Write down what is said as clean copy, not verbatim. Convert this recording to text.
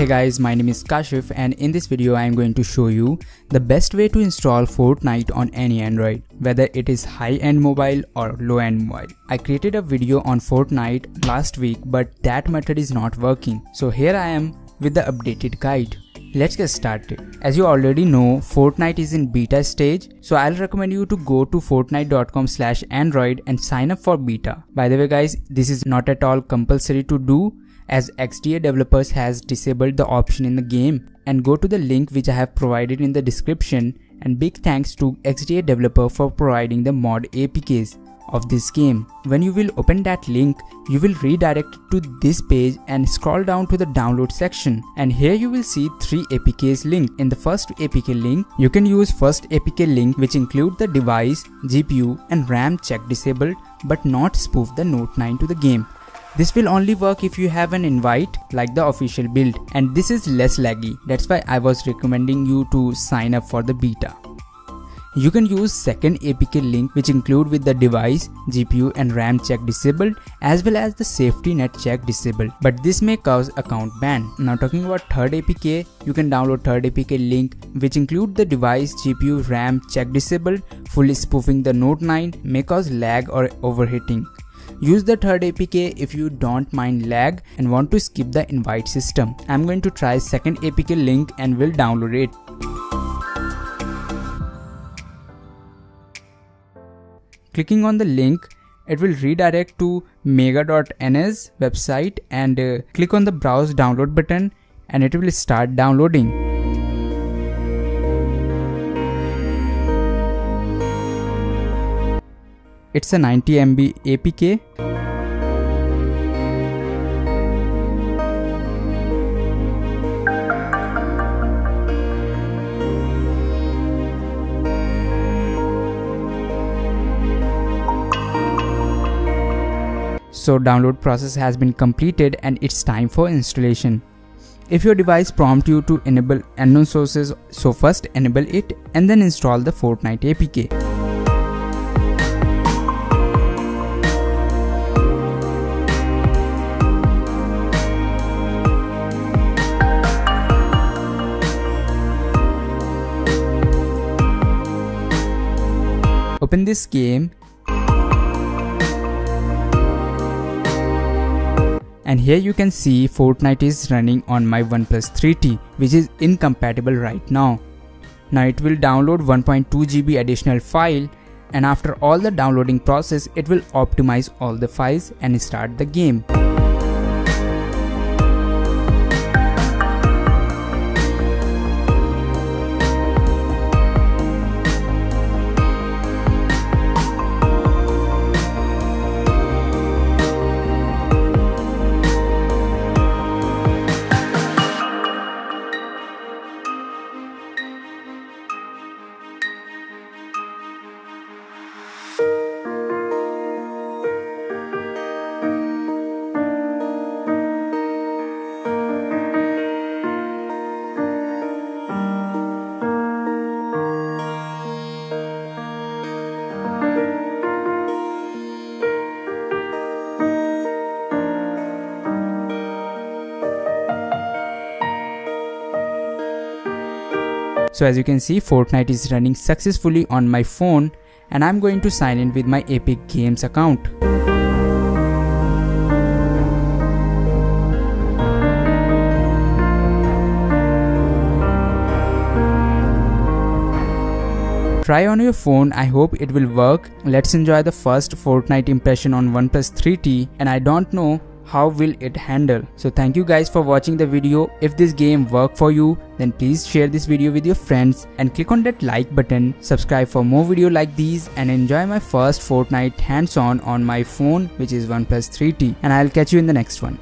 Hey guys, my name is Kashif and in this video I am going to show you the best way to install Fortnite on any Android, whether it is high-end mobile or low-end mobile. I created a video on Fortnite last week but that method is not working. So here I am with the updated guide. Let's get started. As you already know, Fortnite is in beta stage, so I'll recommend you to go to fortnite.com/android and sign up for beta. By the way guys, this is not at all compulsory to do, as XDA developers has disabled the option in the game, and go to the link which I have provided in the description, and big thanks to XDA developer for providing the mod APKs of this game. When you will open that link, you will redirect to this page and scroll down to the download section, and here you will see 3 APKs linked. In the first APK link, you can use first APK link which include the device, GPU and RAM check disabled but not spoof the Note 9 to the game. This will only work if you have an invite like the official build, and this is less laggy. That's why I was recommending you to sign up for the beta. You can use second APK link which include with the device, GPU and RAM check disabled as well as the safety net check disabled, but this may cause account ban. Now talking about third APK, you can download third APK link which include the device, GPU, RAM check disabled. Fully spoofing the Note 9 may cause lag or overheating. Use the third APK if you don't mind lag and want to skip the invite system. I'm going to try second APK link and will download it. Clicking on the link, it will redirect to mega.ns website, and click on the browse download button and it will start downloading. It's a 90 MB APK. So download process has been completed and it's time for installation. If your device prompts you to enable unknown sources, so first enable it and then install the Fortnite APK. Open this game, and here you can see Fortnite is running on my OnePlus 3T, which is incompatible right now. Now it will download 1.2 GB additional file, and after all the downloading process, it will optimize all the files and start the game. So as you can see, Fortnite is running successfully on my phone, and I'm going to sign in with my Epic Games account. Try on your phone, I hope it will work. Let's enjoy the first Fortnite impression on OnePlus 3T, and I don't know how will it handle. So thank you guys for watching the video. If this game worked for you, then please share this video with your friends and click on that like button. Subscribe for more video like these and enjoy my first Fortnite hands-on on my phone, which is OnePlus 3T, and I'll catch you in the next one.